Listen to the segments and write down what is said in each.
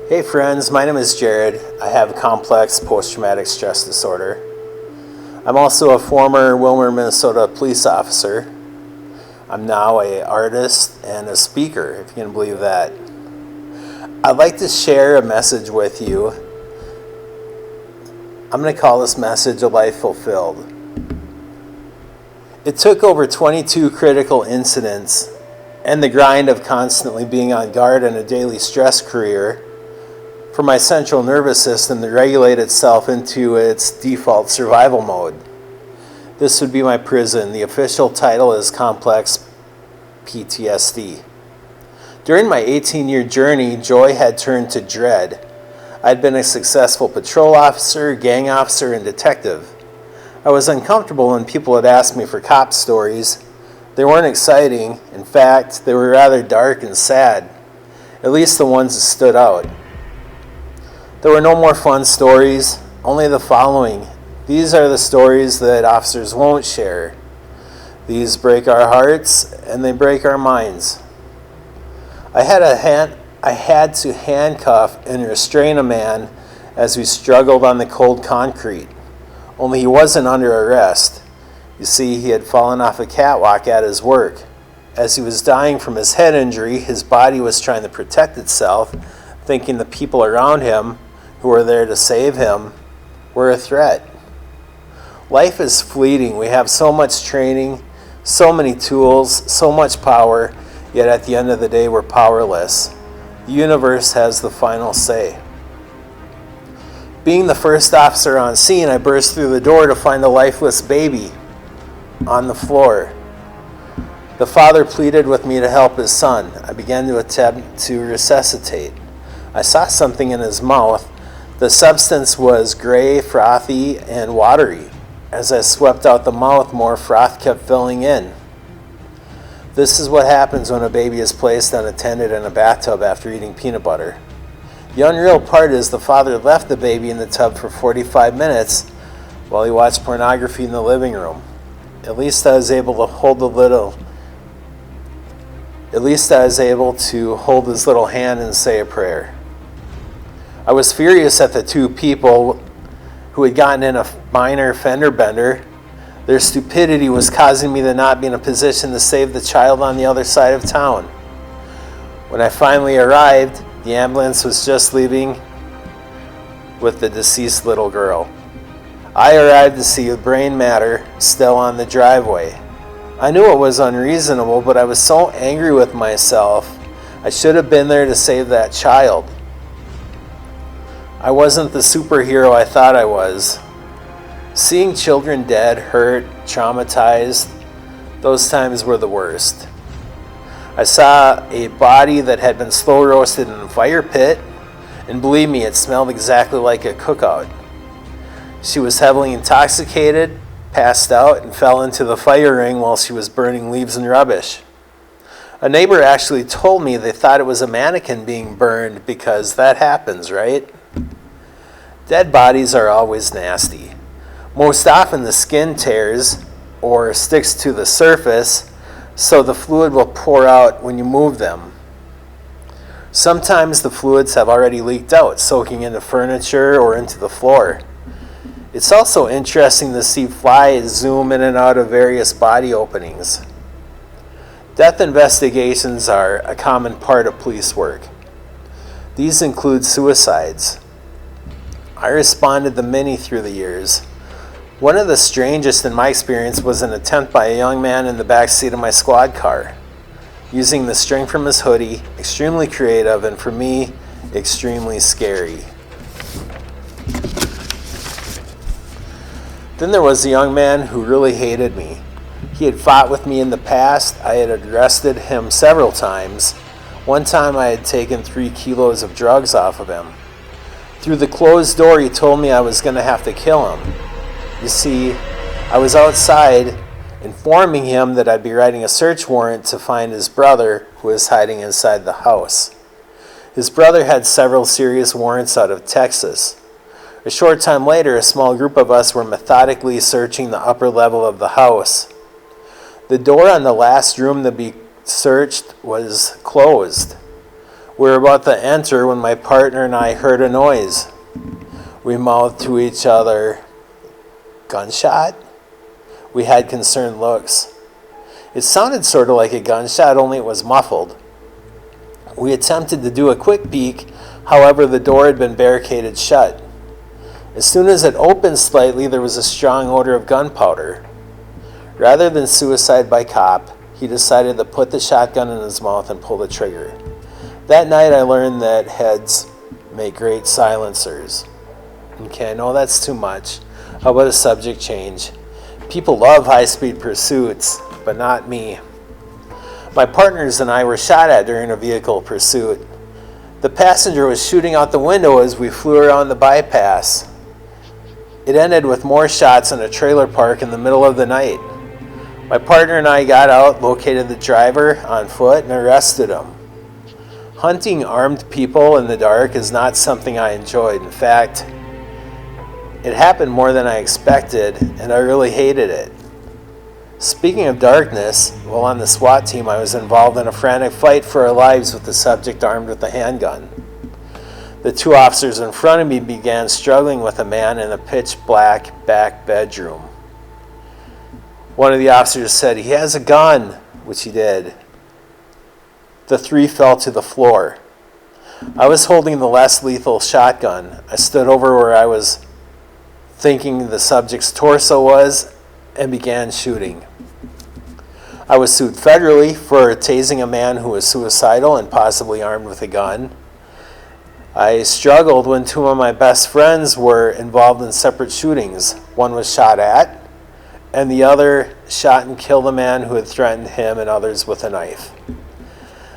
Hey friends, my name is Jared. I have complex post-traumatic stress disorder. I'm also a former Willmar, Minnesota police officer. I'm now an artist and a speaker, if you can believe that. I'd like to share a message with you. I'm going to call this message A Life Fulfilled. It took over 22 critical incidents and the grind of constantly being on guard in a daily stress career for my central nervous system to regulate itself into its default survival mode. This would be my prison. The official title is Complex PTSD. During my 18-year journey, joy had turned to dread. I'd been a successful patrol officer, gang officer, and detective. I was uncomfortable when people had asked me for cop stories. They weren't exciting. In fact, they were rather dark and sad, at least the ones that stood out. There were no more fun stories, only the following. These are the stories that officers won't share. These break our hearts and they break our minds. I had to handcuff and restrain a man as we struggled on the cold concrete. Only he wasn't under arrest. You see, he had fallen off a catwalk at his work. As he was dying from his head injury, his body was trying to protect itself, thinking the people around him who were there to save him were a threat. Life is fleeting. We have so much training, so many tools, so much power, yet at the end of the day we're powerless. The universe has the final say. Being the first officer on scene, I burst through the door to find a lifeless baby on the floor. The father pleaded with me to help his son. I began to attempt to resuscitate. I saw something in his mouth. The substance was gray, frothy, and watery. As I swept out the mouth, more froth kept filling in. This is what happens when a baby is placed unattended in a bathtub after eating peanut butter. The unreal part is the father left the baby in the tub for 45 minutes while he watched pornography in the living room. At least I was able to hold his little hand and say a prayer. I was furious at the two people who had gotten in a minor fender bender. Their stupidity was causing me to not be in a position to save the child on the other side of town. When I finally arrived, the ambulance was just leaving with the deceased little girl. I arrived to see the brain matter still on the driveway. I knew it was unreasonable, but I was so angry with myself. I should have been there to save that child. I wasn't the superhero I thought I was. Seeing children dead, hurt, traumatized, those times were the worst. I saw a body that had been slow roasted in a fire pit, and believe me, it smelled exactly like a cookout. She was heavily intoxicated, passed out, and fell into the fire ring while she was burning leaves and rubbish. A neighbor actually told me they thought it was a mannequin being burned because that happens, right? Dead bodies are always nasty. Most often the skin tears or sticks to the surface, so the fluid will pour out when you move them. Sometimes the fluids have already leaked out, soaking into furniture or into the floor. It's also interesting to see flies zoom in and out of various body openings. Death investigations are a common part of police work. These include suicides. I responded to many through the years. One of the strangest in my experience was an attempt by a young man in the back seat of my squad car, using the string from his hoodie, extremely creative and for me, extremely scary. Then there was a young man who really hated me. He had fought with me in the past. I had arrested him several times. One time I had taken 3 kilos of drugs off of him. Through the closed door, he told me I was going to have to kill him. You see, I was outside informing him that I'd be writing a search warrant to find his brother who was hiding inside the house. His brother had several serious warrants out of Texas. A short time later, a small group of us were methodically searching the upper level of the house. The door on the last room to be searched was closed. We were about to enter when my partner and I heard a noise. We mouthed to each other, "Gunshot?" We had concerned looks. It sounded sort of like a gunshot, only it was muffled. We attempted to do a quick peek, however the door had been barricaded shut. As soon as it opened slightly, there was a strong odor of gunpowder. Rather than suicide by cop, he decided to put the shotgun in his mouth and pull the trigger. That night I learned that heads make great silencers. Okay, I know that's too much. How about a subject change? People love high-speed pursuits, but not me. My partners and I were shot at during a vehicle pursuit. The passenger was shooting out the window as we flew around the bypass. It ended with more shots in a trailer park in the middle of the night. My partner and I got out, located the driver on foot, and arrested him. Hunting armed people in the dark is not something I enjoyed. In fact, it happened more than I expected, and I really hated it. Speaking of darkness, while on the SWAT team, I was involved in a frantic fight for our lives with the subject armed with a handgun. The two officers in front of me began struggling with a man in a pitch-black back bedroom. One of the officers said, "He has a gun," which he did. The three fell to the floor. I was holding the less lethal shotgun. I stood over where I was thinking the subject's torso was and began shooting. I was sued federally for tasing a man who was suicidal and possibly armed with a gun. I struggled when two of my best friends were involved in separate shootings. One was shot at, and the other shot and killed a man who had threatened him and others with a knife.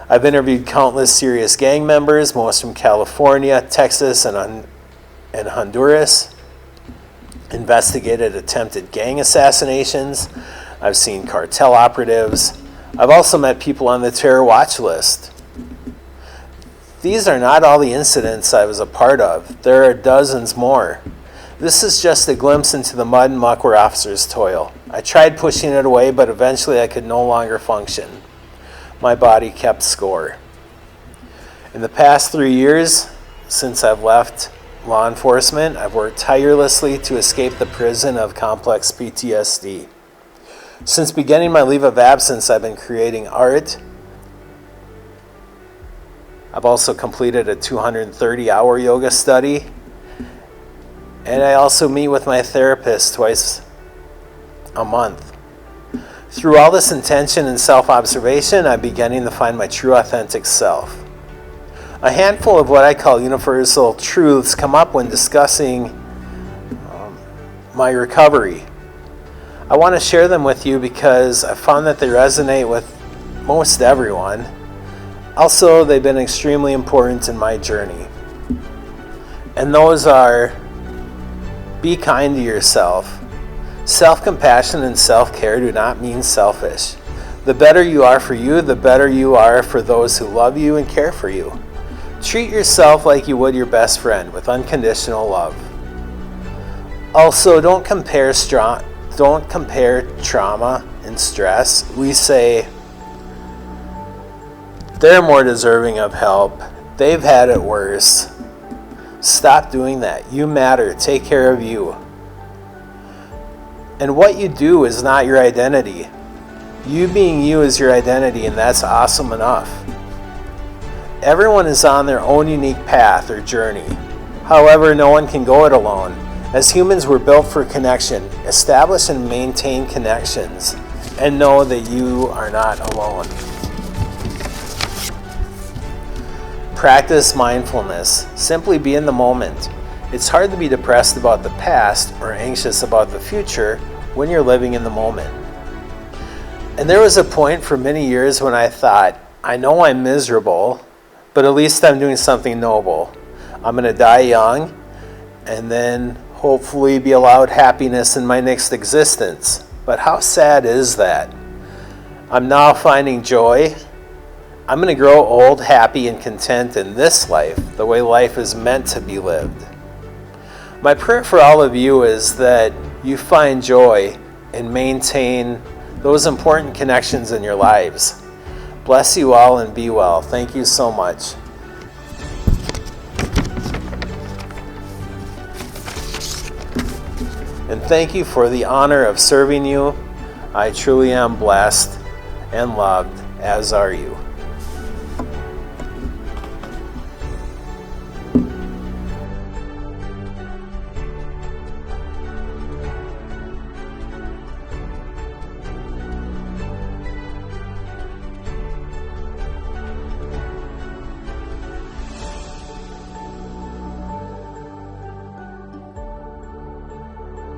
I've interviewed countless serious gang members, most from California, Texas, and Honduras. Investigated attempted gang assassinations. I've seen cartel operatives. I've also met people on the terror watch list. These are not all the incidents I was a part of. There are dozens more. This is just a glimpse into the mud and muck where officers toil. I tried pushing it away, but eventually I could no longer function. My body kept score. In the past 3 years, since I've left law enforcement, I've worked tirelessly to escape the prison of complex PTSD. Since beginning my leave of absence, I've been creating art. I've also completed a 230-hour yoga study. And I also meet with my therapist twice a month. Through all this intention and self-observation, I'm beginning to find my true authentic self. A handful of what I call universal truths come up when discussing my recovery. I want to share them with you because I found that they resonate with most everyone. Also, they've been extremely important in my journey. And those are: be kind to yourself. Self-compassion and self-care do not mean selfish. The better you are for you, the better you are for those who love you and care for you. Treat yourself like you would your best friend, with unconditional love. Also, don't compare trauma and stress. We say, they're more deserving of help. They've had it worse. Stop doing that. You matter. Take care of you. And what you do is not your identity. You being you is your identity, and that's awesome enough. Everyone is on their own unique path or journey. However, no one can go it alone. As humans, we're built for connection. Establish and maintain connections, and know that you are not alone. Practice mindfulness. Simply be in the moment. It's hard to be depressed about the past or anxious about the future when you're living in the moment. And there was a point for many years when I thought, I know I'm miserable, but at least I'm doing something noble. I'm going to die young and then hopefully be allowed happiness in my next existence. But how sad is that? I'm now finding joy. I'm going to grow old, happy, and content in this life, the way life is meant to be lived. My prayer for all of you is that you find joy and maintain those important connections in your lives. Bless you all and be well. Thank you so much. and thank you for the honor of serving you. I truly am blessed and loved, as are you.